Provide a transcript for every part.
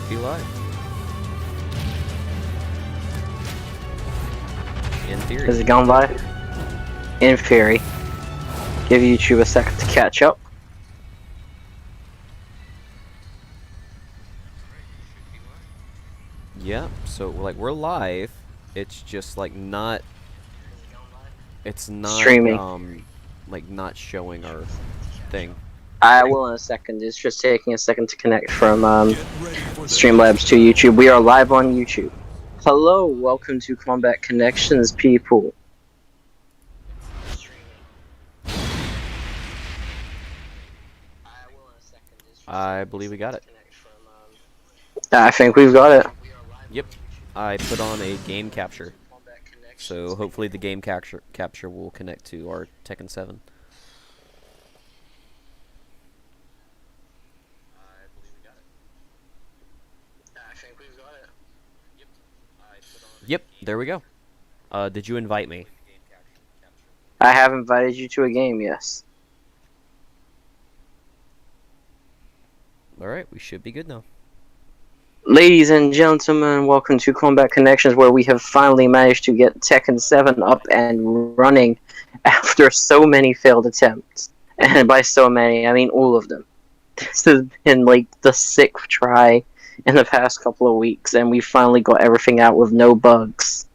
be live. In theory. Has it gone live? In theory. Give YouTube a second to catch up. Yeah, so like we're live. It's just like not. It's not Streaming. like not showing our thing. I will in a second. It's just taking a second to connect from Streamlabs to YouTube. We are live on YouTube. Hello, welcome to Combat Connections, people. I believe we got it. I think we've got it. Yep. I put on a game capture. So hopefully the game capture will connect to our Tekken 7. Yep, there we go. Did you invite me? I have invited you to a game, yes. Alright, we should be good now. Ladies and gentlemen, welcome to Combat Connections, where we have finally managed to get Tekken 7 up and running after so many failed attempts. And by so many, I mean all of them. This has been like the 6th try in the past couple of weeks, and we finally got everything out with no bugs.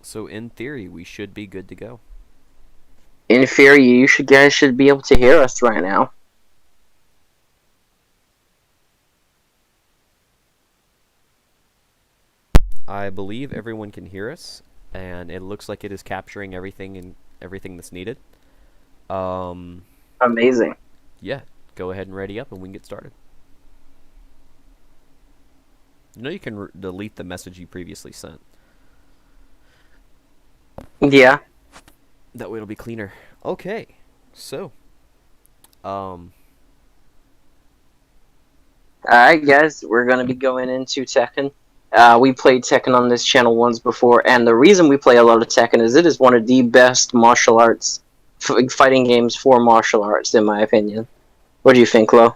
So in theory, we should be good to go. In theory, you guys should be able to hear us right now. I believe everyone can hear us, and it looks like it is capturing everything that's needed. Amazing. Yeah, go ahead and ready up, and we can get started. You know you can delete the message you previously sent. Yeah. That way it'll be cleaner. Okay, so, Alright guys, we're going to be going into Tekken. We played Tekken on this channel once before, and the reason we play a lot of Tekken is it is one of the best martial arts, fighting games for martial arts, in my opinion. What do you think, Lo?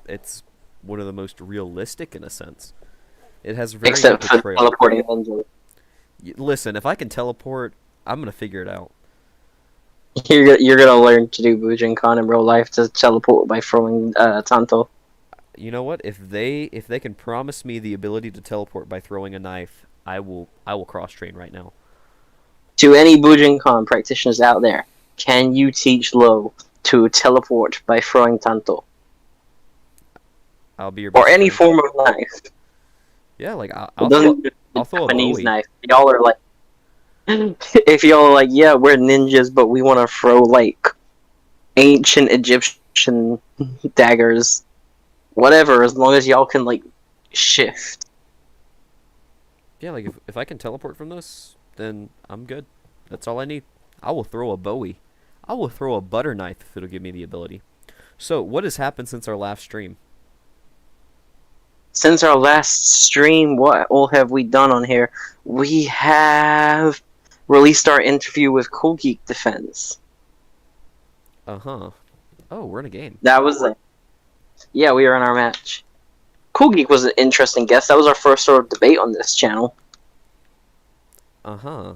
it's one of the most realistic in a sense. It has very Except good for portrayal. teleporting ninja. Listen, if I can teleport, I'm gonna figure it out. You're gonna learn to do Bujinkan in real life to teleport by throwing Tanto. You know what? If they can promise me the ability to teleport by throwing a knife, I will cross train right now. To any Bujinkan practitioners out there, can you teach Lo to teleport by throwing Tanto? I'll be your Or best any friend. form of knife. Yeah, like It doesn't I'll throw a Japanese Bowie. knife. Y'all are like, if y'all are like, yeah, we're ninjas, but we want to throw like ancient Egyptian daggers, whatever, as long as y'all can like shift. Yeah, like if I can teleport from this, then I'm good. That's all I need. I will throw a Bowie. I will throw a butter knife if it'll give me the ability. So, what has happened since our last stream? Since our last stream, what all have we done on here? We have released our interview with Cool Geek Defense. Uh-huh. Oh, we're in a game. That was it. Yeah, we were in our match. Cool Geek was an interesting guest. That was our first sort of debate on this channel. Uh-huh.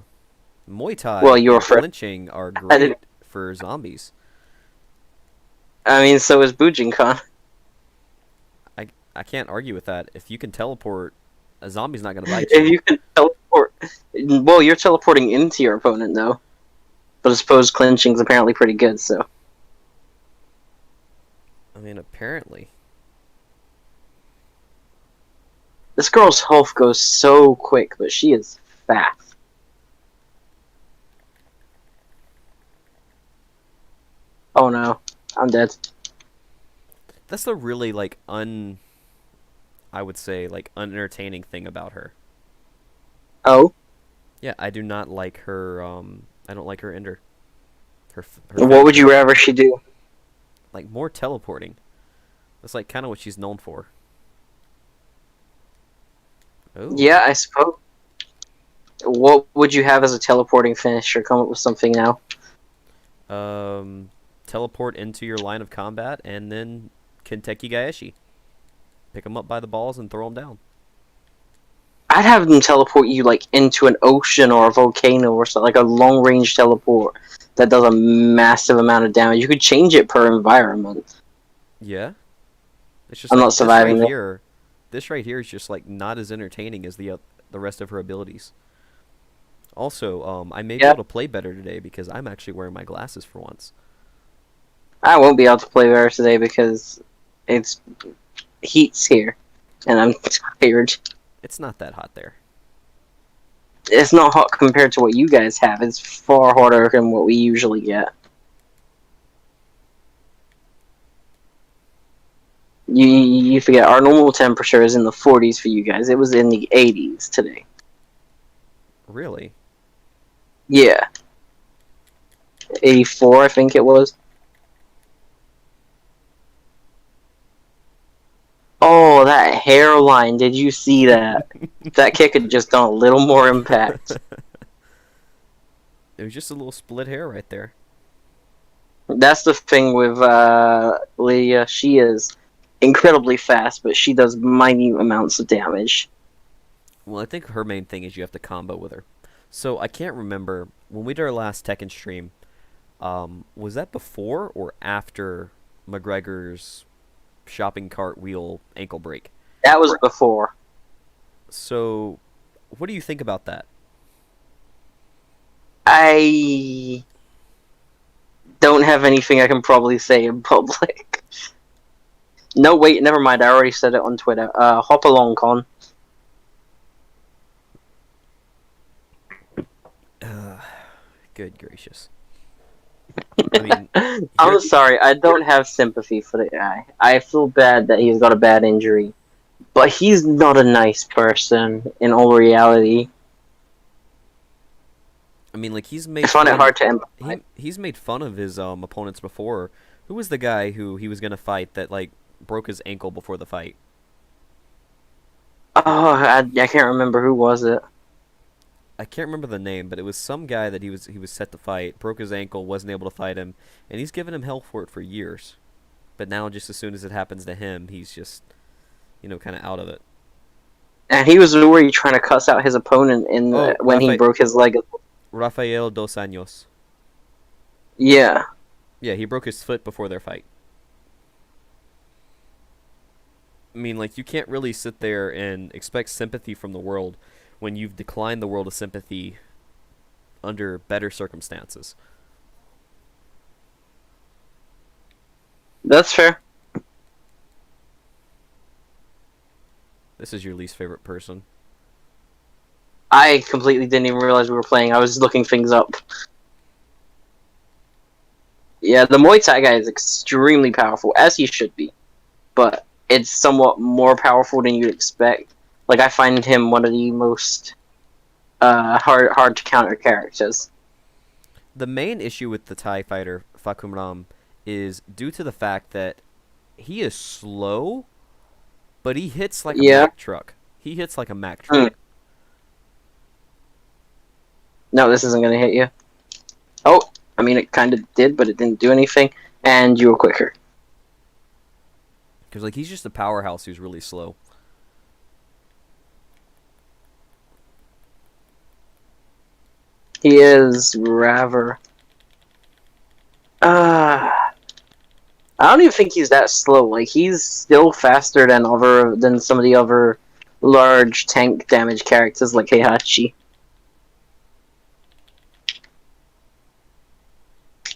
Muay Thai Well, you were and first. flinching are great for zombies. I mean, so is Bujinkan. I can't argue with that. If you can teleport, a zombie's not gonna bite you. If you can teleport, well, you're teleporting into your opponent though. But I suppose clinching's apparently pretty good. So I mean, apparently. this girl's health goes so quick, but she is fast. Oh no, I'm dead. That's the really, like, I would say, like, unentertaining thing about her. Oh, Yeah, I do not like her, I don't like her ender. Her what would you rather she do? like, more teleporting. That's, like, kind of what she's known for. Oh. Yeah, I suppose. What would you have as a teleporting finisher? Come up with something now. teleport into your line of combat, and then Kinteki Gaeshi. Pick them up by the balls and throw them down. I'd have them teleport you like into an ocean or a volcano or something, like a long range teleport that does a massive amount of damage. You could change it per environment. Yeah. It's just I'm not like this right surviving it. here. This right here is just like not as entertaining as the rest of her abilities. Also, I may be Yeah, able to play better today because I'm actually wearing my glasses for once. I won't be able to play better today because it's heat's here, and I'm tired. It's not that hot there. It's not hot compared to what you guys have. It's far hotter than what we usually get. You forget our normal temperature is in the 40s for you guys. It was in the 80s today. Really? Yeah, 84 I think it was. Oh, that hairline! Did you see that? That kick had just done a little more impact. It was just a little split hair right there. That's the thing with Lydia. She is incredibly fast, but she does minute amounts of damage. Well, I think her main thing is you have to combo with her. So I can't remember when we did our last Tekken stream. Was that before or after McGregor's shopping cart wheel ankle break? That was before. So, what do you think about that? I don't have anything I can probably say in public. No, wait, never mind. I already said it on Twitter. Hop along, Con. Good gracious. I mean, I'm sorry. I don't have sympathy for the guy. I feel bad that he's got a bad injury, but he's not a nice person in all reality. I mean, like he's I made find it fun. hard to empathize. He's made fun of his opponents before. Who was the guy who he was gonna fight that like broke his ankle before the fight? Oh, I can't remember who was it. I can't remember the name, but it was some guy that he was set to fight, broke his ankle, wasn't able to fight him, and he's given him hell for it for years. But now, just as soon as it happens to him, he's just, kind of out of it. And he was already trying to cuss out his opponent in Oh, when he broke his leg. Rafael dos Anjos. Yeah. Yeah, he broke his foot before their fight. I mean, like, you can't really sit there and expect sympathy from the world when you've declined the world of sympathy under better circumstances. That's fair. This is your least favorite person. I completely didn't even realize we were playing. I was looking things up. Yeah, the Muay Thai guy is extremely powerful, as he should be. But it's somewhat more powerful than you'd expect. Like, I find him one of the most hard to counter characters. The main issue with the Thai fighter, Fakum is due to the fact that he is slow, but he hits like a Mack truck. He hits like a Mack truck. No, this isn't going to hit you. Oh, I mean, it kind of did, but it didn't do anything. And you were quicker. Because, like, he's just a powerhouse who's really slow. He is rather... I don't even think he's that slow. Like, he's still faster than some of the other large tank damage characters like Heihachi.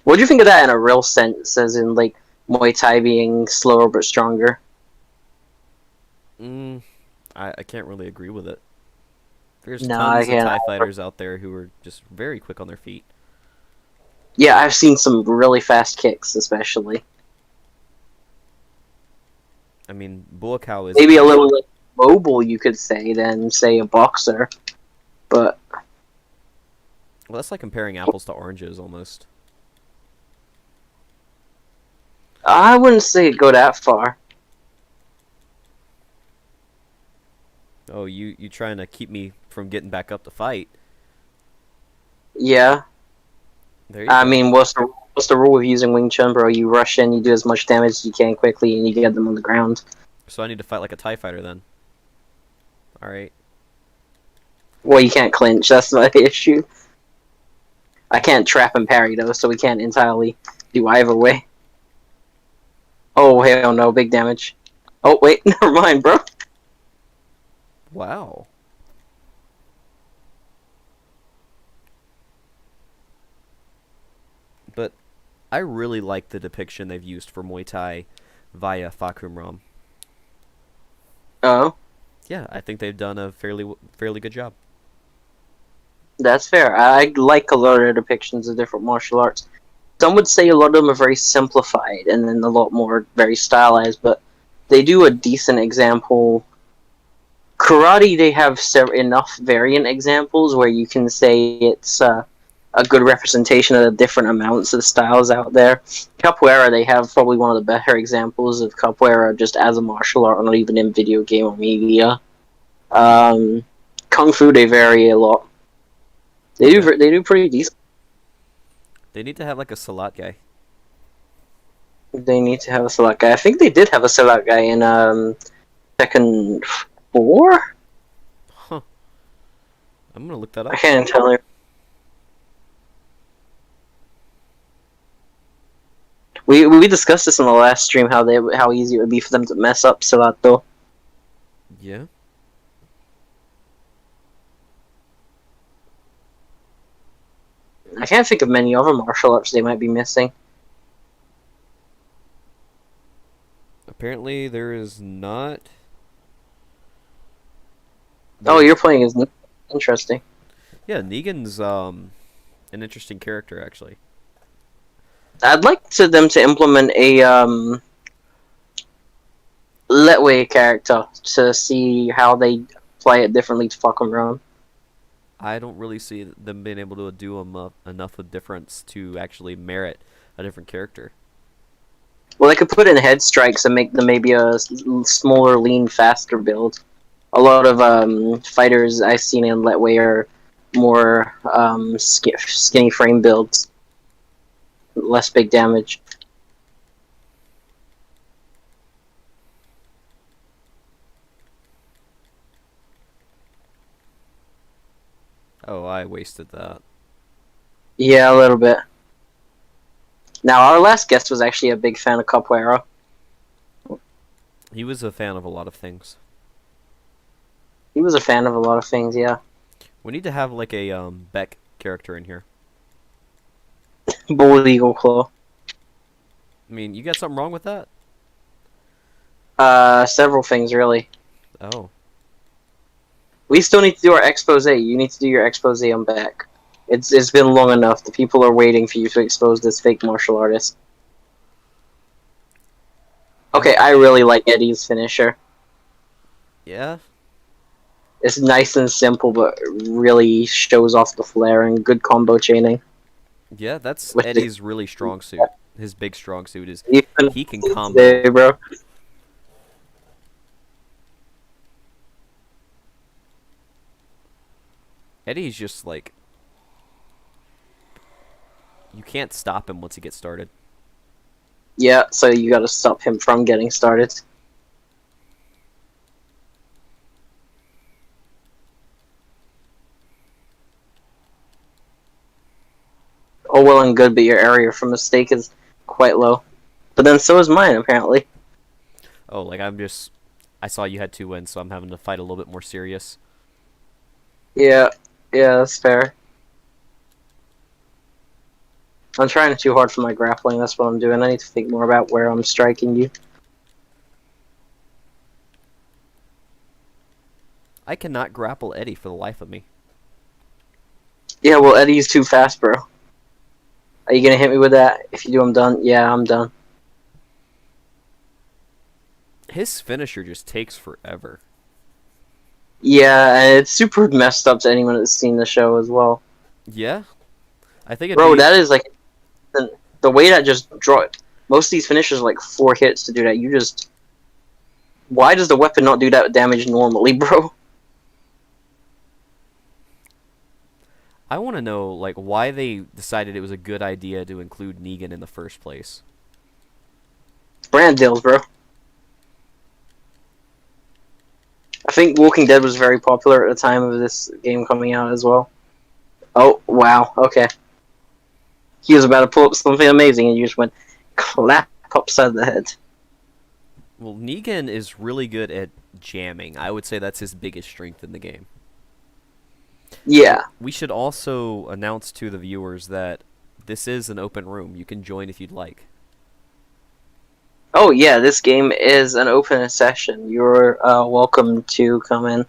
What do you think of that in a real sense, as in, like, Muay Thai being slower but stronger? I can't really agree with it. There's No, tons I of can't. Thai fighters out there who are just very quick on their feet. Yeah, I've seen some really fast kicks, especially. I mean, Buakaw is... Maybe a little less mobile, you could say, than, say, a boxer. But... Well, that's like comparing apples to oranges, almost. I wouldn't say it go that far. Oh, you trying to keep me from getting back up to fight? Yeah. There you I go. mean, what's What's the rule of using Wing Chun, bro? You rush in, you do as much damage as you can quickly, and you get them on the ground. So I need to fight like a TIE fighter then. Alright. Well, you can't clinch, that's my issue. I can't trap and parry, though, so we can't entirely do either way. Oh, hell no, big damage. Oh, wait, never mind, bro. Wow. But I really like the depiction they've used for Muay Thai via Fakum Ram. Oh, Yeah, I think they've done a fairly good job. that's fair. I like a lot of depictions of different martial arts. Some would say a lot of them are very simplified, and then a lot more very stylized, but they do a decent example. Karate, they have enough variant examples where you can say it's a good representation of the different amounts of styles out there. Capoeira, they have probably one of the better examples of capoeira just as a martial art, not even in video game or media. Kung Fu, they vary a lot. Yeah. They do pretty decent. They need to have like a Salat guy. They need to have a select guy. I think they did have a select guy in Tekken 4? Huh. I'm gonna look that I up. can't tell you. We discussed this in the last stream how easy it would be for them to mess up Salato. Yeah. I can't think of many other martial arts they might be missing. Apparently there is not. Oh, There's you're playing as interesting. Yeah, Negan's an interesting character actually. I'd like them to implement a Letway character to see how they play it differently to fuck around. I don't really see them being able to do enough of difference to actually merit a different character. Well, they could put in head strikes and make them maybe a smaller, lean, faster build. A lot of fighters I've seen in Letway are more skinny frame builds, less big damage. Oh, I wasted that. Yeah, a little bit. Now, our last guest was actually a big fan of Capoeira. He was a fan of a lot of things. He was a fan of a lot of things, yeah. We need to have like a Beck character in here. Bull Eagle Claw. I mean, you got something wrong with that? Several things, really. Oh. We still need to do our expose. You need to do your expose on Beck. It's been long enough. The people are waiting for you to expose this fake martial artist. Okay, I really like Eddie's finisher. Yeah? It's nice and simple, but really shows off the flair and good combo chaining. Yeah, that's With Eddie's really strong suit. His big strong suit is Even he can combo. today, bro. Eddie's just like you can't stop him once he gets started. Yeah, so you gotta stop him from getting started. Oh, well and good, but your area for mistake is quite low. But then so is mine, apparently. Oh, like I saw you had 2 wins, so I'm having to fight a little bit more serious. Yeah, that's fair. I'm trying too hard for my grappling, that's what I'm doing. I need to think more about where I'm striking you. I cannot grapple Eddie for the life of me. Yeah, well, Eddie's too fast, bro. Are you gonna hit me with that? If you do, I'm done. Yeah, I'm done. His finisher just takes forever. Yeah, and it's super messed up to anyone that's seen the show as well. Yeah? I think it'd Bro, be that is like... The way that just draw... Most of these finishers are like 4 hits to do that. You just... Why does the weapon not do that damage normally, bro? I want to know like why they decided it was a good idea to include Negan in the first place. Brand deals, bro. I think Walking Dead was very popular at the time of this game coming out as well. Oh, wow. Okay. He was about to pull up something amazing, and you just went clap upside the head. Well, Negan is really good at jamming. I would say that's his biggest strength in the game. Yeah. We should also announce to the viewers that this is an open room. You can join if you'd like. Oh, yeah, this game is an open session. You're welcome to come in.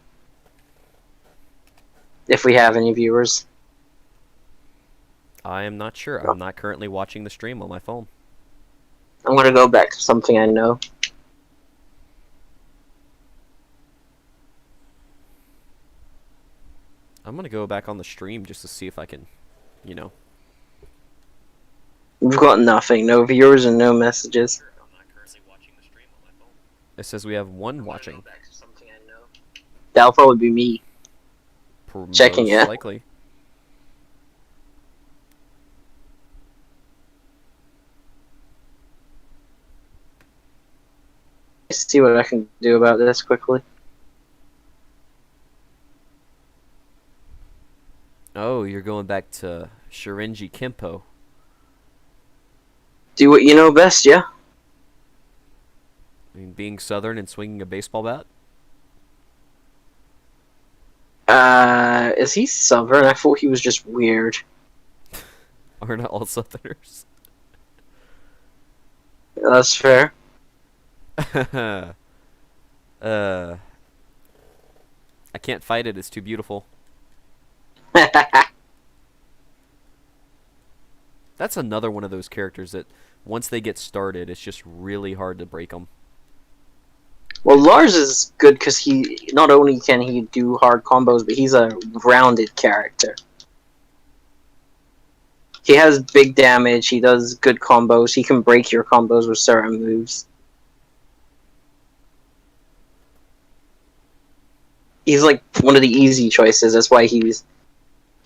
If we have any viewers. I am not sure. I'm not currently watching the stream on my phone. I'm gonna go back to something I know. I'm gonna go back on the stream just to see if I can, you know. We've got nothing. No viewers and no messages. I'm not currently watching the stream on my phone. It says we have one watching. That'll probably be me. Checking Most it. likely. Let's see what I can do about this quickly. Oh, you're going back to Shirinji Kempo. Do what you know best, yeah? I mean, being Southern and swinging a baseball bat? Is he Southern? I thought he was just weird. Are not all Southerners? That's fair. I can't fight it. It's too beautiful. That's another one of those characters that once they get started, it's just really hard to break them. Well, Lars is good because he not only can he do hard combos, but he's a rounded character. He has big damage. He does good combos. He can break your combos with certain moves. He's like one of the easy choices. That's why he's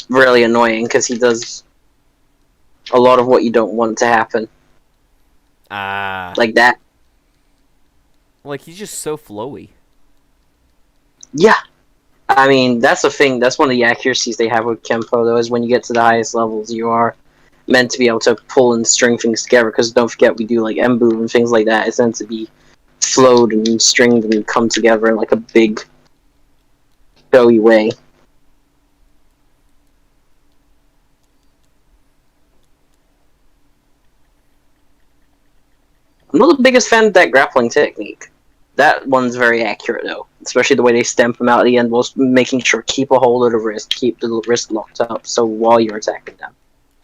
really annoying because he does a lot of what you don't want to happen. Ah. Like that. Like, he's just so flowy. Yeah. I mean, that's the thing. That's one of the accuracies they have with Kempo, though, is when you get to the highest levels, you are meant to be able to pull and string things together, because don't forget, we do, like, Embu and things like that. It's meant to be flowed and stringed and come together in, like, a big, showy way. I'm not the biggest fan of that grappling technique. That one's very accurate, though. Especially the way they stamp him out at the end, whilst making sure keep a hold of the wrist, keep the wrist locked up, so while you're attacking them.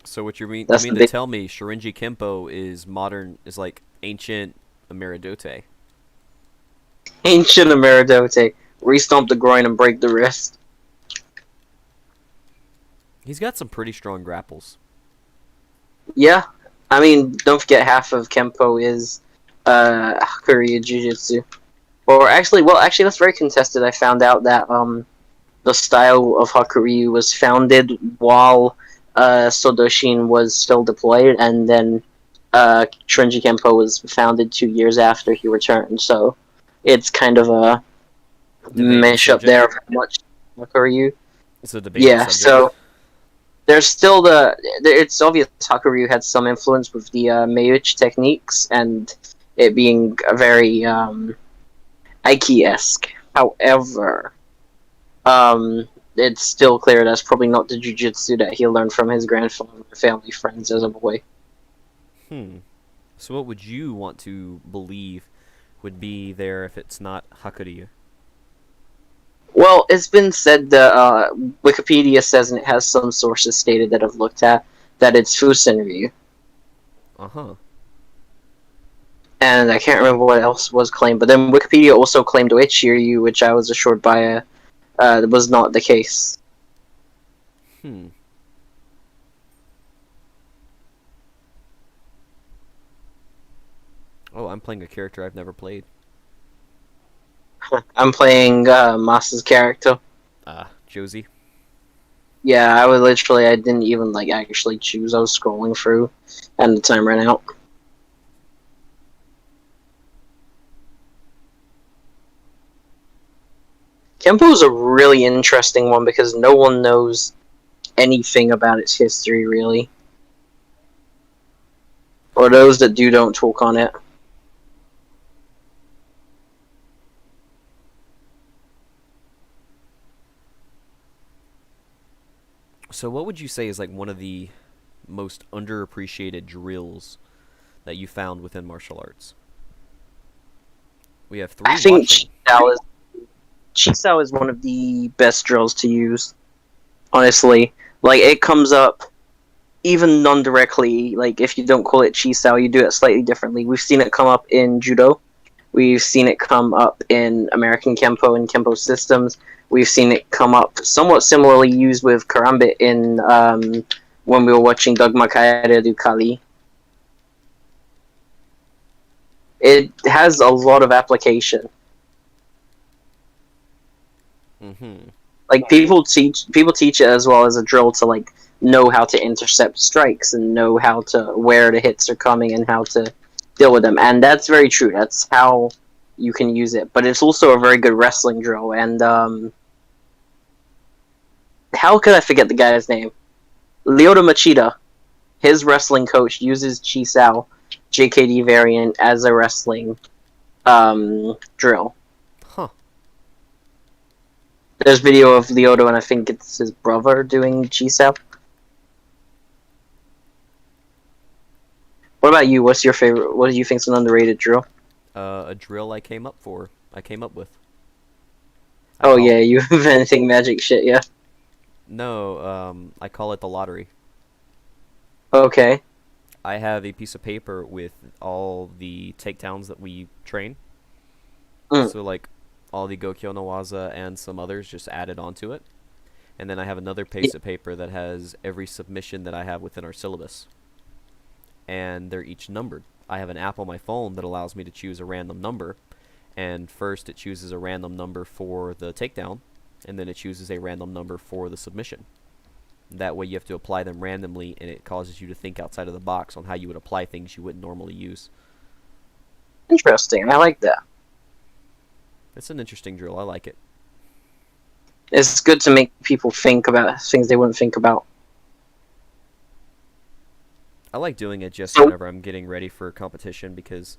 So what you mean? That's You mean the to tell me Shirinji Kempo is modern? Is like ancient Ameridote? Ancient Ameridote. Restomp the groin and break the wrist. He's got some pretty strong grapples. Yeah. I mean, don't forget half of Kempo is Hakuryu Jiu-Jitsu. Or actually, that's very contested. I found out that the style of Hakuryu was founded while Sodoshin was still deployed, and then Shirinji Kempo was founded 2 years after he returned. So it's kind of a mesh up there of how much Hakuryu. It's a debated Yeah, subject. so there's still it's obvious Hakuryu had some influence with the Meiuchi techniques, and it being a very Aiki-esque. However, it's still clear that's probably not the jujitsu that he learned from his grandfather and family friends as a boy. So what would you want to believe would be there if it's not Hakuryu? Well, it's been said that Wikipedia says, and it has some sources stated that I've looked at, that it's Fusenryu. Uh-huh. And I can't remember what else was claimed, but then Wikipedia also claimed Oichiryu, which I was assured by that was not the case. Oh, I'm playing a character I've never played. I'm playing Masa's character. Josie. Yeah, I didn't even like actually choose. I was scrolling through, and the time ran out. Kempo is a really interesting one because no one knows anything about its history really, or those that do don't talk on it. So, what would you say is like one of the most underappreciated drills that you found within martial arts? We have I three think watching. Chisao is one of the best drills to use. Honestly, like it comes up even non-directly. Like if you don't call it Chisao, you do it slightly differently. We've seen it come up in judo. We've seen it come up in American Kempo and Kempo systems. We've seen it come up somewhat similarly used with Karambit in when we were watching Dogma Kaede do Kali. It has a lot of application. Mm-hmm. Like people teach it as well as a drill to like know how to intercept strikes and know how to where the hits are coming and how to deal with them. And that's very true. That's how you can use it. But it's also a very good wrestling drill. And how could I forget the guy's name? Lyoto Machida, his wrestling coach, uses Chisao JKD variant as a wrestling drill. Huh. There's video of Lyoto and I think it's his brother doing Chisao. What about you? What's your favorite? What do you think's an underrated drill? A drill I came up for. I came up with. I Oh call yeah, you inventing magic shit, yeah. no. I call it the lottery. Okay. I have a piece of paper with all the takedowns that we train. Mm. So like all the Gokyo no Waza and some others just added onto it. And then I have another Yeah. piece of paper that has every submission that I have within our syllabus. And they're each numbered. I have an app on my phone that allows me to choose a random number. And first it chooses a random number for the takedown, and then it chooses a random number for the submission. That way you have to apply them randomly, and it causes you to think outside of the box on how you would apply things you wouldn't normally use. Interesting. I like that. It's an interesting drill. I like it. It's good to make people think about things they wouldn't think about. I like doing it just So whenever I'm getting ready for a competition because,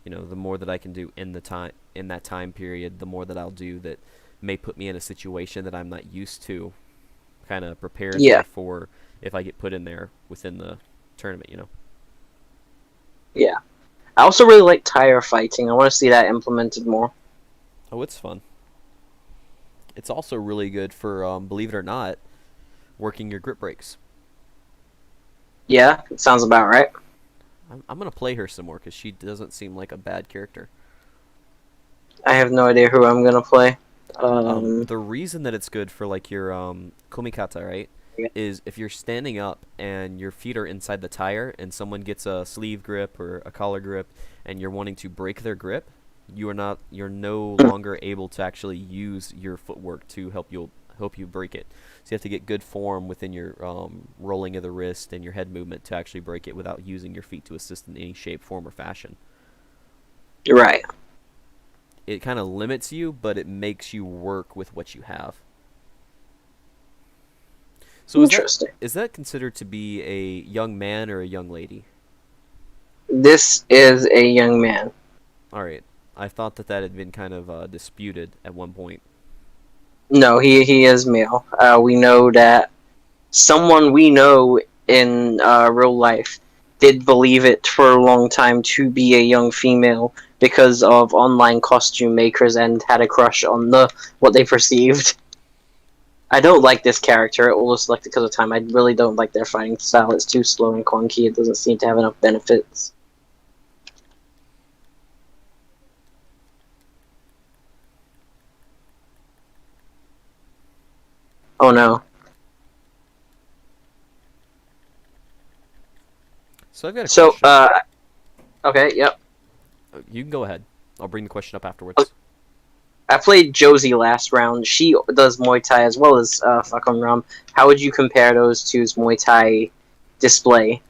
the more that I can do in that time period, the more that I'll do that may put me in a situation that I'm not used to. Kind of prepares me yeah, for if I get put in there within the tournament. yeah. I also really like tire fighting. I want to see that implemented more. Oh, it's fun. It's also really good for, believe it or not, working your grip breaks. Yeah, it sounds about right. I'm gonna play her some more because she doesn't seem like a bad character. I have no idea who I'm gonna play. Um, The reason that it's good for like your komikata, right, is if you're standing up and your feet are inside the tire and someone gets a sleeve grip or a collar grip and you're wanting to break their grip, you're no longer able to actually use your footwork to help you break it. So you have to get good form within your rolling of the wrist and your head movement to actually break it without using your feet to assist in any shape, form, or fashion. you're right. It kind of limits you, but it makes you work with what you have. So Interesting. is that considered to be a young man or a young lady? This is a young man. All right, I thought that had been kind of disputed at one point. No, he is male. We know that someone we know in real life did believe it for a long time to be a young female because of online costume makers and had a crush on the what they perceived. I don't like this character. It was selected because of time. I really don't like their fighting style. It's too slow and clunky. It doesn't seem to have enough benefits. Oh no. So I've got a So, question. okay, yep. You can go ahead. I'll bring the question up afterwards. I played Josie last round. She does Muay Thai as well as Fakon Ram. How would you compare those two's Muay Thai display?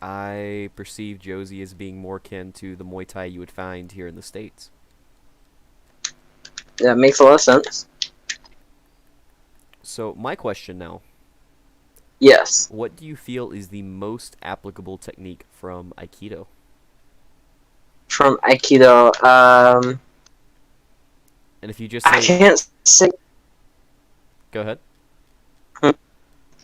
I perceive Josie as being more akin to the Muay Thai you would find here in the States. That makes a lot of sense. So, my question now. Yes. What do you feel is the most applicable technique from Aikido? From Aikido, And if you just I say, can't say go ahead.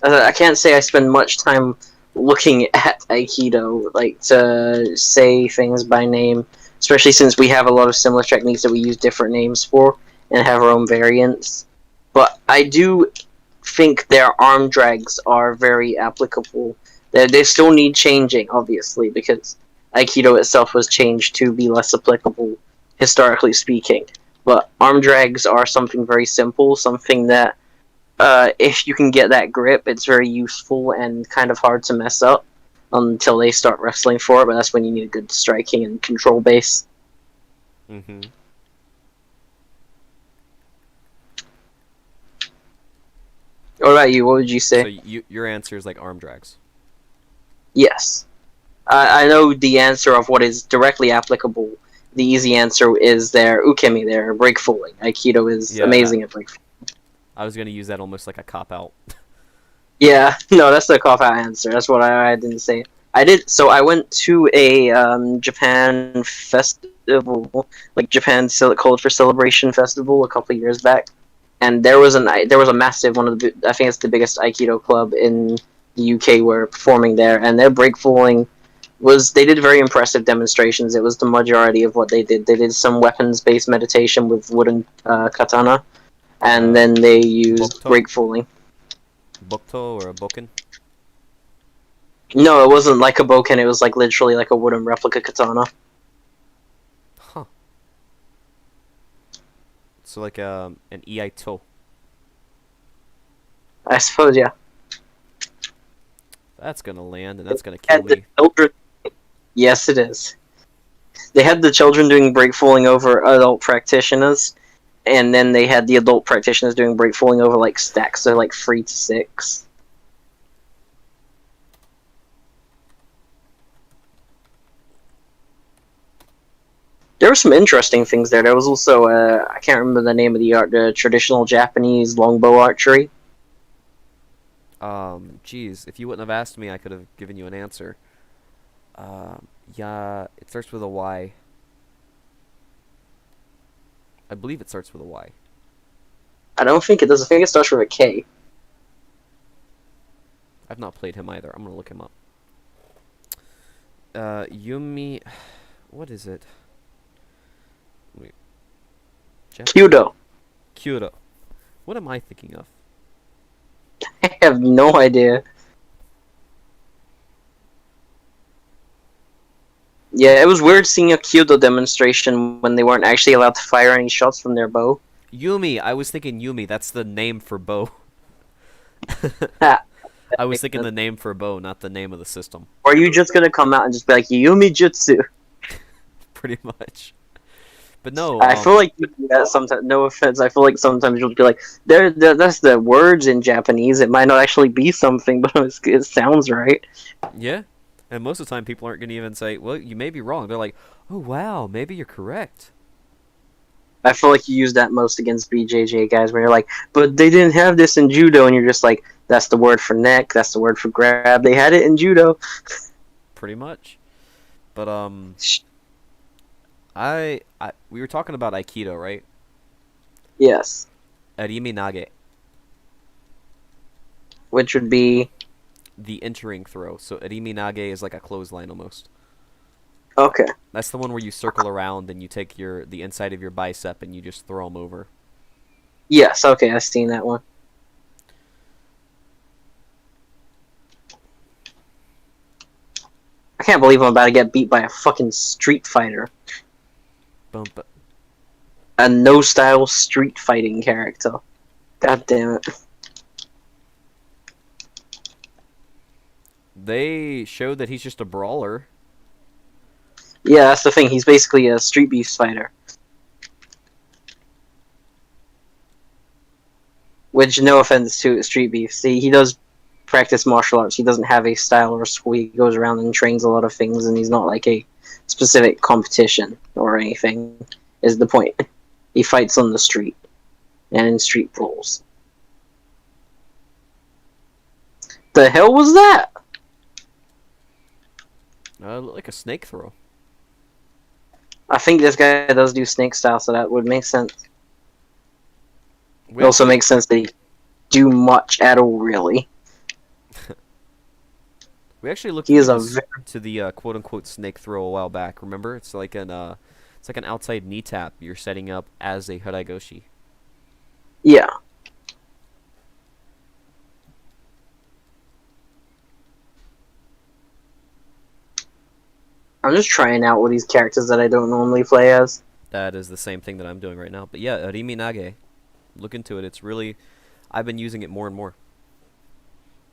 I can't say I spend much time looking at Aikido, like to say things by name, especially since we have a lot of similar techniques that we use different names for and have our own variants. But I do think their arm drags are very applicable. They still need changing, obviously, because Aikido itself was changed to be less applicable, historically speaking. But arm drags are something very simple, something that if you can get that grip, it's very useful and kind of hard to mess up until they start wrestling for it. But that's when you need a good striking and control base. Mm-hmm. What about you? What would you So say? your answer is like arm drags. Yes, I know the answer of what is directly applicable. The easy answer is their ukemi, their break fooling. Aikido is Yeah, amazing at break fooling. I was gonna use that almost like a cop out. Yeah, no, that's the cop out answer. That's what I didn't say. I did. So I went to a Japan festival, like Japan Culture Celebration Festival, a couple of years back, and there was a massive one of the I think it's the biggest Aikido club in the UK were performing there, and their breakfalling was they did very impressive demonstrations. It was the majority of what they did. They did some weapons based meditation with wooden katana, and Uh, then they used Bokto, breakfalling. Bokto or a Boken. No, it wasn't like a boken. It was like literally like a wooden replica katana. Huh. So like an Iaito. I suppose, yeah. That's gonna land and that's gonna kill Had the me. children. Yes, it is. They had the children doing breakfalling over adult practitioners, and then they had the adult practitioners doing breakfalling over like stacks, so like 3 to 6. There were some interesting things there. There was also I can't remember the name of the art, the traditional Japanese longbow archery. Geez, if you wouldn't have asked me, I could have given you an answer. Yeah, it starts with a Y. I believe it starts with a Y. I don't think it does. I think it starts with a K. I've not played him either. I'm gonna look him up. Yumi, what is it? Wait, Japanese Kyudo. Kyoto. What am I thinking of? I have no idea. Yeah, it was weird seeing a Kyudo demonstration when they weren't actually allowed to fire any shots from their bow. Yumi. I was thinking Yumi. That's the name for bow. Ha, I was makes thinking sense. the name for bow, not the name of the system. Or are you just gonna come out and just be like Yumi Jutsu? Pretty much. But no, I feel like you do that sometimes. No offense, I feel like sometimes you'll be like, that's the words in Japanese. It might not actually be something, but it sounds right. yeah. And most of the time, people aren't gonna even say, "Well, you may be wrong." They're like, "Oh wow, maybe you're correct." I feel like you use that most against BJJ guys, where you're like, but they didn't have this in judo, and you're just like, that's the word for neck, that's the word for grab. They had it in judo. Pretty much. But I we were talking about Aikido, right? Yes, Arimi Nage, which would be the entering throw. So Arimi Nage is like a clothesline almost. okay. That's the one where you circle around and you take the inside of your bicep and you just throw them over. Yes, okay, I've seen that one. I can't believe I'm about to get beat by a fucking Street Fighter. Bump. A no-style street fighting character. God damn it. They showed that he's just a brawler. Yeah, that's the thing. He's basically a street beef fighter. Which, no offense to Street Beef, see, he does practice martial arts. He doesn't have a style or a school. He goes around and trains a lot of things, and he's not like a specific competition or anything, is the point. He fights on the street and in street brawls. The hell was that? Looked like a snake throw. I think this guy does do snake style, so that would make sense. We It also actually, makes sense that he do much at all, really. we actually looked He is into, a this, very... to the quote unquote snake throw a while back. Remember? It's like an outside knee tap you're setting up as a Haraigoshi. Yeah. I'm just trying out with these characters that I don't normally play as. That is the same thing that I'm doing right now. But yeah, Rimi Nage. Look into it. It's really, I've been using it more and more.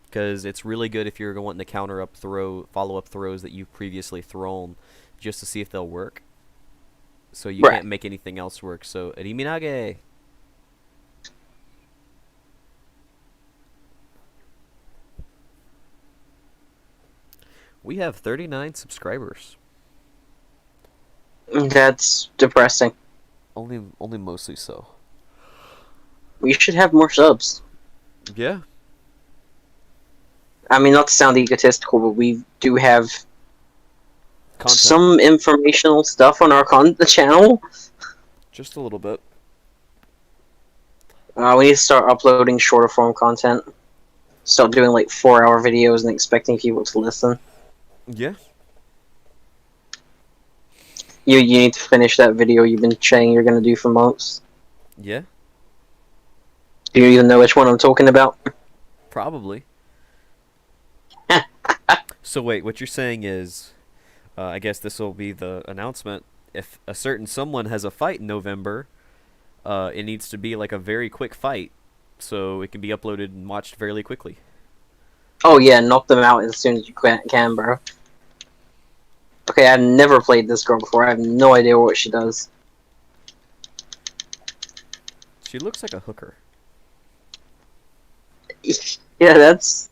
Because it's really good if you're wanting to follow up throws that you've previously thrown, just to see if they'll work. So you Right. can't make anything else work. So Rimi Nage. We have 39 subscribers. That's depressing. Only mostly so. We should have more subs. Yeah. I mean, not to sound egotistical, but we do have Content. some informational stuff on our the channel. Just a little bit. We need to start uploading shorter form content. Start doing like 4-hour videos and expecting people to listen. Yeah. You need to finish that video you've been saying you're gonna do for months. Yeah. Do you even know which one I'm talking about? Probably. So wait, what you're saying is, I guess this will be the announcement. If a certain someone has a fight in November, it needs to be like a very quick fight, so it can be uploaded and watched fairly quickly. Oh yeah, knock them out as soon as you can, bro. Okay, I've never played this girl before. I have no idea what she does. She looks like a hooker. Yeah, that's...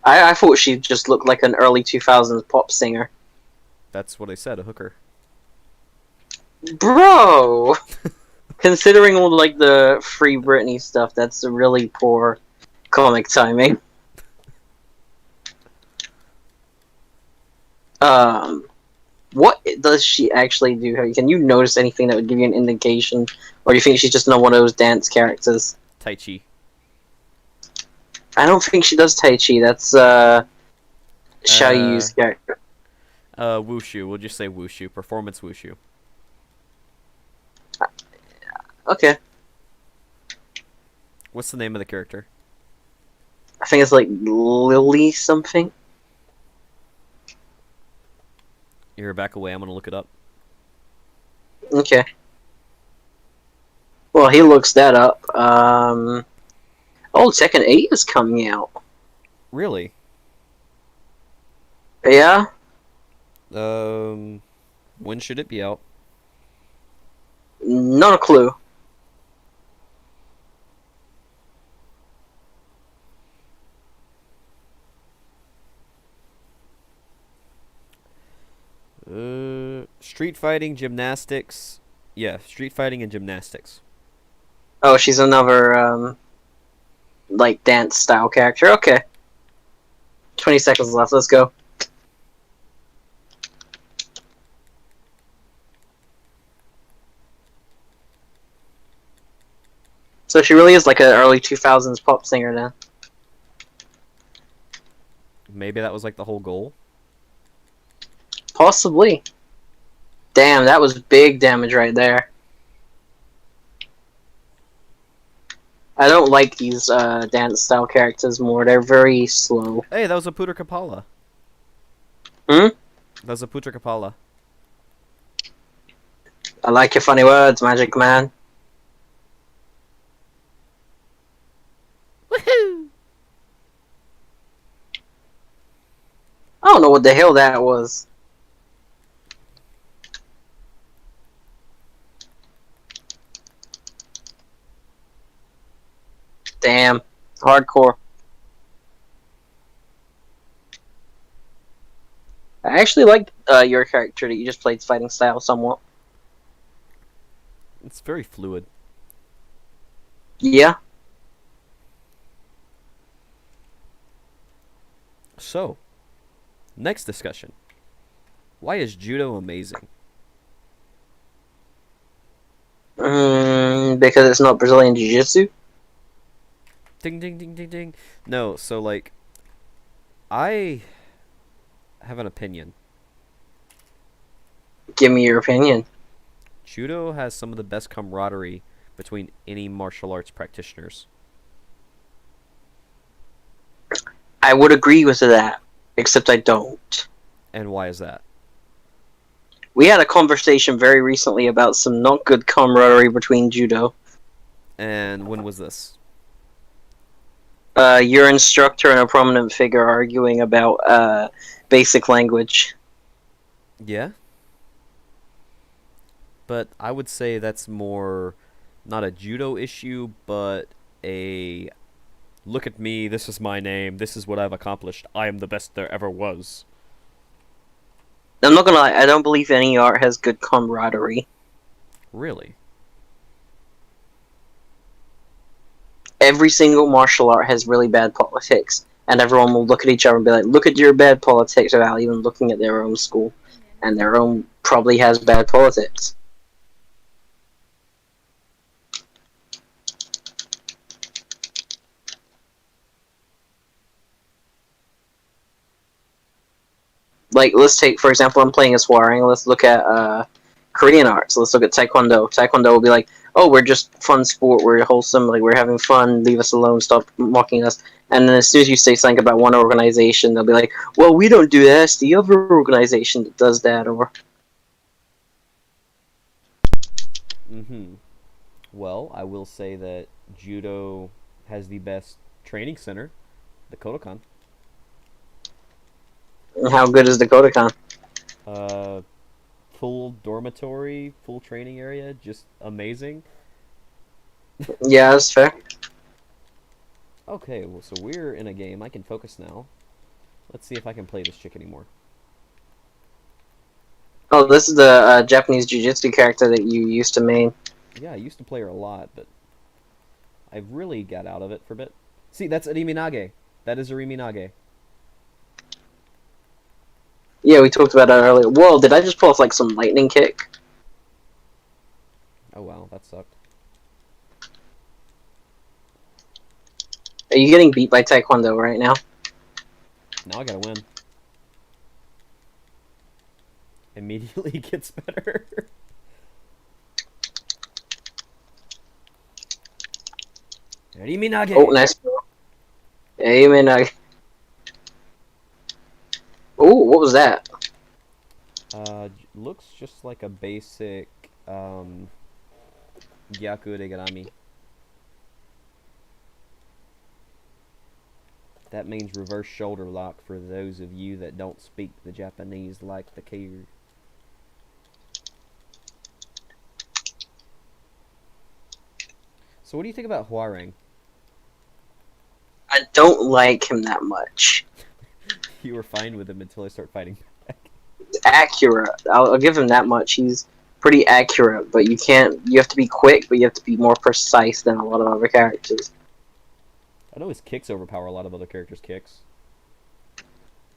I thought she just looked like an early 2000s pop singer. That's what I said, a hooker. Bro! Considering all like the Free Britney stuff, that's a really poor comic timing. What does she actually do? Can you notice anything that would give you an indication? Or do you think she's just not one of those dance characters? Tai Chi. I don't think she does Tai Chi. That's Xiao Yu's character. Wushu. We'll just say Wushu. Performance Wushu. Okay. What's the name of the character? I think it's like Lily something. You're back away. I'm gonna look it up. Okay. Well, he looks that up. Oh, Tekken 8 is coming out. Really? Yeah? When should it be out? Not a clue. Street fighting, gymnastics. Yeah, street fighting and gymnastics. Oh, she's another, like, dance style character. Okay. 20 seconds left. Let's go. So she really is like an early 2000s pop singer now. Maybe that was like the whole goal. Possibly. Damn, that was big damage right there. I don't like these dance style characters more. They're very slow. Hey, that was a Putra Kapala. Hmm? That was a Putra Kapala. I like your funny words, Magic Man. Woohoo! I don't know what the hell that was. Damn. Hardcore. I actually like your character that you just played fighting style somewhat. It's very fluid. Yeah. So, next discussion. Why is judo amazing? Because it's not Brazilian Jiu-Jitsu. Ding ding ding ding ding. No, so like I have an opinion. Give me your opinion. Judo has some of the best camaraderie between any martial arts practitioners. I would agree with that, except I don't. And why is that? We had a conversation very recently about some not good camaraderie between judo. And when was this? Your instructor and a prominent figure arguing about basic language. Yeah? But I would say that's more not a judo issue, but a look at me, this is my name, this is what I've accomplished. I am the best there ever was. I'm not gonna lie, I don't believe any art has good camaraderie. Really? Every single martial art has really bad politics, and everyone will look at each other and be like, "Look at your bad politics," without even looking at their own school, and their own probably has bad politics. Like, let's take, for example, I'm playing as Hwarang. Let's look at Korean art. So let's look at Taekwondo. Taekwondo will be like, oh, we're just fun sport. We're wholesome. Like, we're having fun. Leave us alone. Stop mocking us. And then as soon as you say something about one organization, they'll be like, well, we don't do that. It's the other organization that does that. Or Mm-hmm. Well, I will say that judo has the best training center, the Kodokan. how good is Dakota Con? Uh, full dormitory, full training area, just amazing. Yeah, that's fair. Okay, well, so we're in a game. I can focus now. Let's see if I can play this chick anymore. Oh, this is the Japanese Jiu-Jitsu character that you used to main. Yeah, I used to play her a lot, but I really got out of it for a bit. See, that's Arimi Nage. That is Arimi Nage. Yeah, we talked about that earlier. Whoa, did I just pull off like some lightning kick? Oh wow, that sucked. Are you getting beat by Taekwondo right now? Now I gotta win. Immediately gets better. Arimi Nage! Oh, nice. Amen. Oh, what was that? Looks just like a basic, Gyaku Regarami. That means reverse shoulder lock for those of you that don't speak the Japanese like the Kiru. So what do you think about Hwarang? I don't like him that much. You were fine with him until I start fighting back. Accurate. I'll give him that much. He's pretty accurate, but you can't. You have to be quick, but you have to be more precise than a lot of other characters. I know his kicks overpower a lot of other characters' kicks.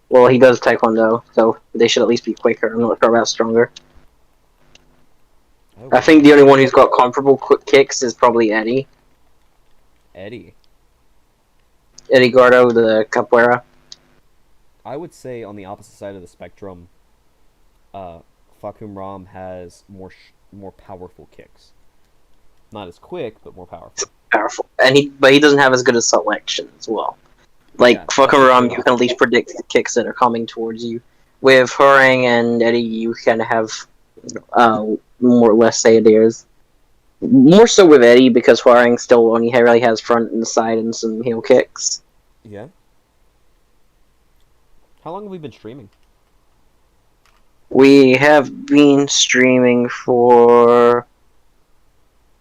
Well, he does Taekwondo, so they should at least be quicker. I'm not sure about stronger. Oh, I wow. think the only one who's got comparable quick kicks is probably Eddie. Eddie. Eddie Gordo, the Capoeira. I would say on the opposite side of the spectrum, Fakum Ram has more powerful kicks. Not as quick, but more powerful. Powerful. But he doesn't have as good a selection as well. Like, Yeah, fucking that's around, true. you can at least predict the kicks that are coming towards you. With Hurang and Eddie, you kind of have more or less say theirs. More so with Eddie, because Hurang still only really has front and side and some heel kicks. Yeah. How long have we been streaming? We have been streaming for...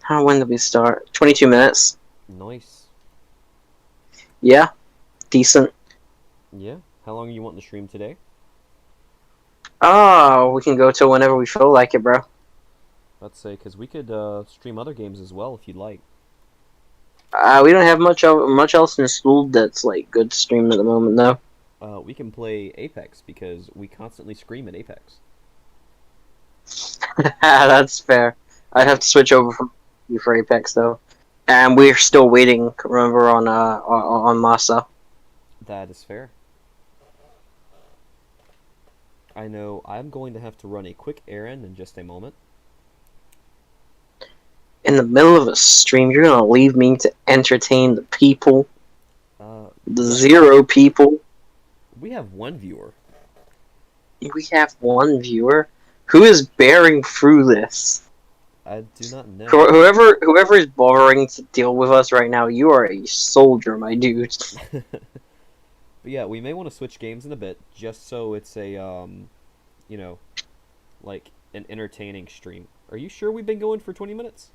when did we start? 22 minutes. Nice. Yeah, decent. Yeah. How long are you wanting to stream today? Oh, we can go to whenever we feel like it, bro. Let's say, because we could stream other games as well if you'd like. We don't have much else in school that's like good to stream at the moment, though. We can play Apex because we constantly scream at Apex. That's fair. I'd have to switch over from you for Apex though, and we're still waiting. Remember on Masa. That is fair. I know I'm going to have to run a quick errand in just a moment. In the middle of a stream, you're gonna leave me to entertain the people, the Yeah, 0 people. we have one viewer. We have one viewer who is bearing through this. I do not know. Whoever is bothering to deal with us right now, you are a soldier, my dude. But yeah, we may want to switch games in a bit, just so it's a you know, like an entertaining stream. Are you sure we've been going for 20 minutes?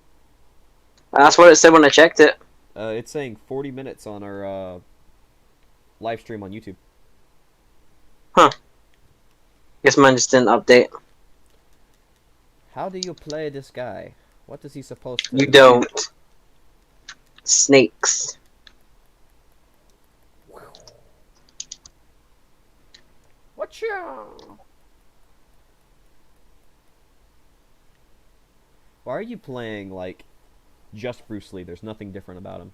That's what it said when I checked it. It's saying 40 minutes on our live stream on YouTube. Huh. Guess mine just didn't update. How do you play this guy? What is he supposed to You do? don't. Snakes. Watch out! Why are you playing like just Bruce Lee? There's nothing different about him.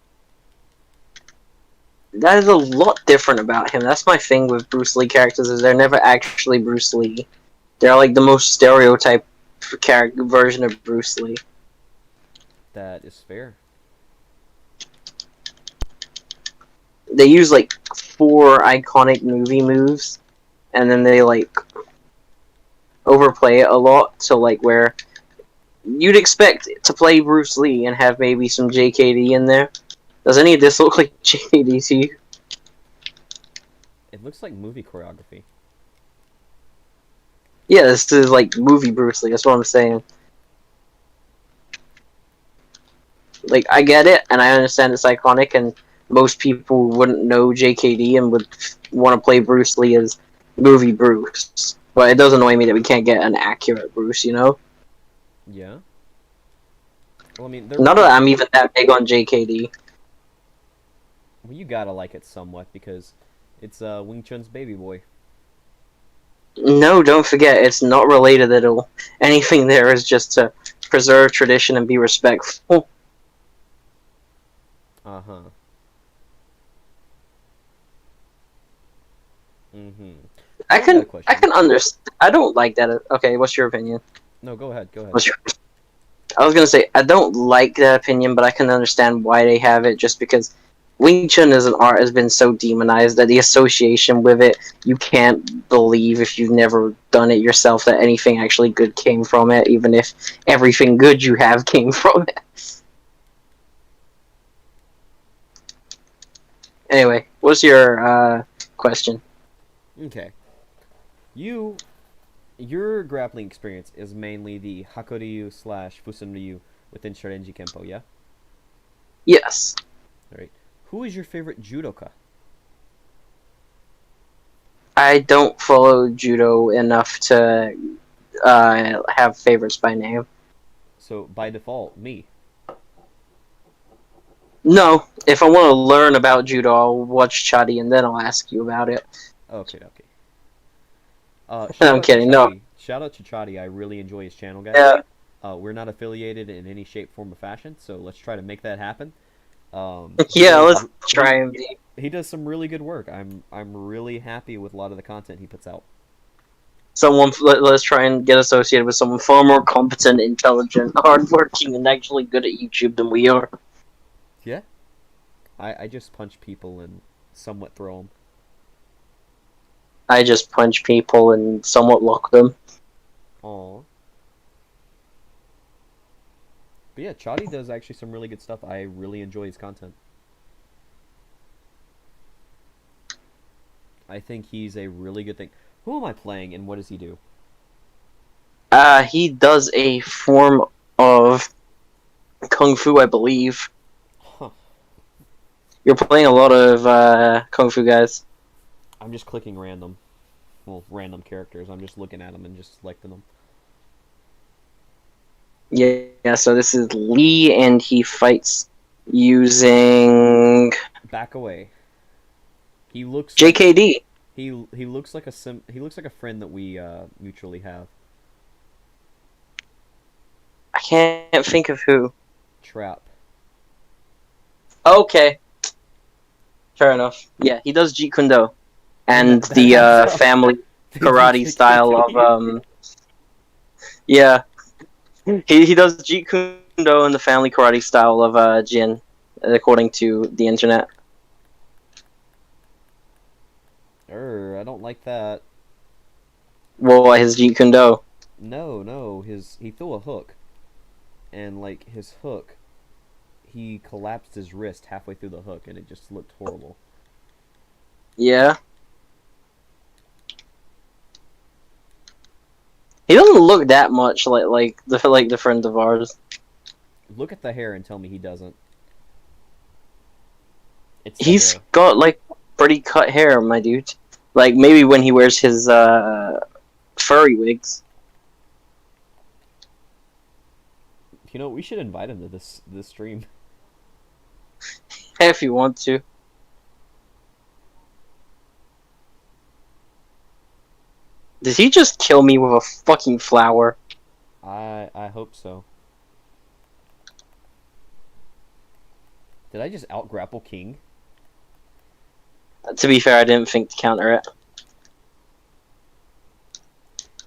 That is a lot different about him. That's my thing with Bruce Lee characters, is they're never actually Bruce Lee. They're like the most stereotyped character version of Bruce Lee. That is fair. They use like 4 iconic movie moves, and then they like overplay it a lot. So like where you'd expect to play Bruce Lee and have maybe some JKD in there. Does any of this look like JKD to you? It looks like movie choreography. Yeah, this is like movie Bruce Lee. That's what I'm saying. Like, I get it, and I understand it's iconic, and most people wouldn't know JKD and would want to play Bruce Lee as movie Bruce. But it does annoy me that we can't get an accurate Bruce, you know? Yeah. Well, I mean, they're Not that I'm even that big on JKD. well, you gotta like it somewhat because it's Wing Chun's baby boy. No, don't forget, it's not related at all. Anything there is just to preserve tradition and be respectful. Uh-huh. Mm-hmm. I I got a can question. understand. I don't like that. Okay, what's your opinion? No, go ahead. Go ahead. What's your? I was gonna say I don't like that opinion, but I can understand why they have it. Just because Wing Chun as an art has been so demonized that the association with it, you can't believe if you've never done it yourself that anything actually good came from it, even if everything good you have came from it. Anyway, what's your question? Okay. You, your grappling experience is mainly the Hakuryu / Fusenryu within Sharenji Kempo, yeah? Yes. Alright. Who is your favorite judoka? I don't follow judo enough to have favorites by name. So, by default, me. No, if I want to learn about judo, I'll watch Chadi and then I'll ask you about it. Okay, okay. Shout I'm out to kidding. No. Chadi. Shout out to Chadi. I really enjoy his channel, guys. Yeah. We're not affiliated in any shape, form, or fashion, so let's try to make that happen. Yeah. Let's try and be. He does some really good work. I'm really happy with a lot of the content he puts out. Let's try and get associated with someone far more competent, intelligent, hardworking, and actually good at YouTube than we are. Yeah. I just punch people and somewhat throw them. I just punch people and somewhat lock them. Aww. But yeah, Chadi does actually some really good stuff. I really enjoy his content. I think he's a really good thing. Who am I playing and what does he do? He does a form of kung fu, I believe. Huh. You're playing a lot of Kung Fu guys. I'm just clicking random. Well, random characters. I'm just looking at them and just selecting them. Yeah, so this is Lee, and he fights using Back away. He looks like JKD. he looks like he looks like a friend that we mutually have. I can't think of who. Trap. Okay, fair enough. Yeah, he does Jeet Kune Do, and That adds the up. family They do karate style of JKD. yeah, he does Jeet Kune Do in the family karate style of Jin, according to the internet. I don't like that. Well, his Jeet Kune Do. No, no, he threw a hook, and like his hook, he collapsed his wrist halfway through the hook, and it just looked horrible. Yeah. He doesn't look that much like the friend of ours. Look at the hair and tell me he doesn't. It's the He's hair. got like pretty cut hair, my dude. Like maybe when he wears his furry wigs. You know, we should invite him to this stream. If you want to. Did he just kill me with a fucking flower? I hope so. Did I just out grapple King? To be fair, I didn't think to counter it.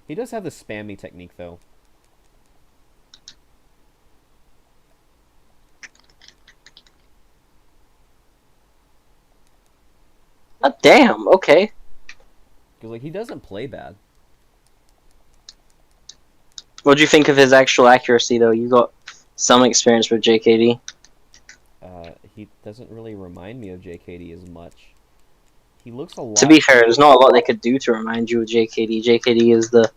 He does have the spammy technique though. Oh, damn, okay. Because like he doesn't play bad. What'd you think of his actual accuracy, though? You got some experience with JKD. He doesn't really remind me of JKD as much. He looks a lot. To be fair, there's not a lot they could do to remind you of JKD. JKD is the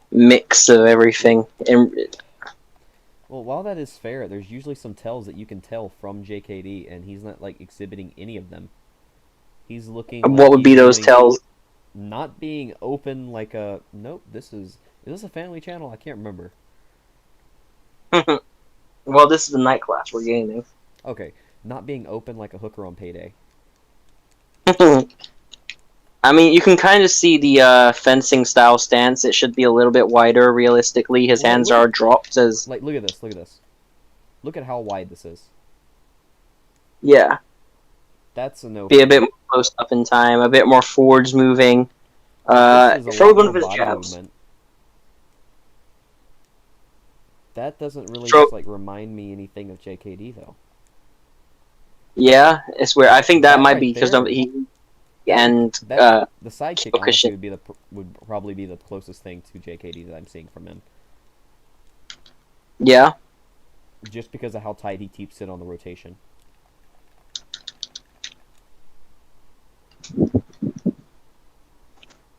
mix of everything. And Well, while that is fair, there's usually some tells that you can tell from JKD, and he's not like exhibiting any of them. He's looking like what would be he's those doing tells? not being open like a nope. Is this a family channel? I can't remember. Well, this is the night class we're gaming. Okay, not being open like a hooker on payday. I mean, you can kind of see the fencing style stance. It should be a little bit wider. Realistically, his Well, hands look are at- dropped as Like look at this. Look at this. Look at how wide this is. yeah. That's a no. Be a bit more close up in time, a bit more forwards moving. This is a Throw lot one more of his body jabs. movement. That doesn't really Throw- just like remind me anything of JKD though. Yeah, it's where I think that That might right be because there. he and The sidekick Focus honestly shit. would probably be the closest thing to JKD that I'm seeing from him, yeah. just because of how tight he keeps it on the rotation.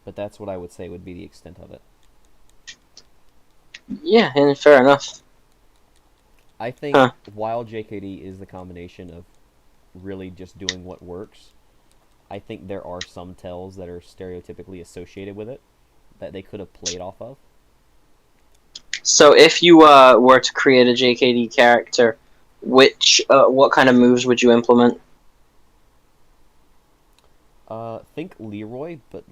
But that's what I would say would be the extent of it. Yeah, and fair enough. I think Huh. while JKD is the combination of really just doing what works, I think there are some tells that are stereotypically associated with it that they could have played off of. So if you were to create a JKD character, what kind of moves would you implement? Think Leroy, but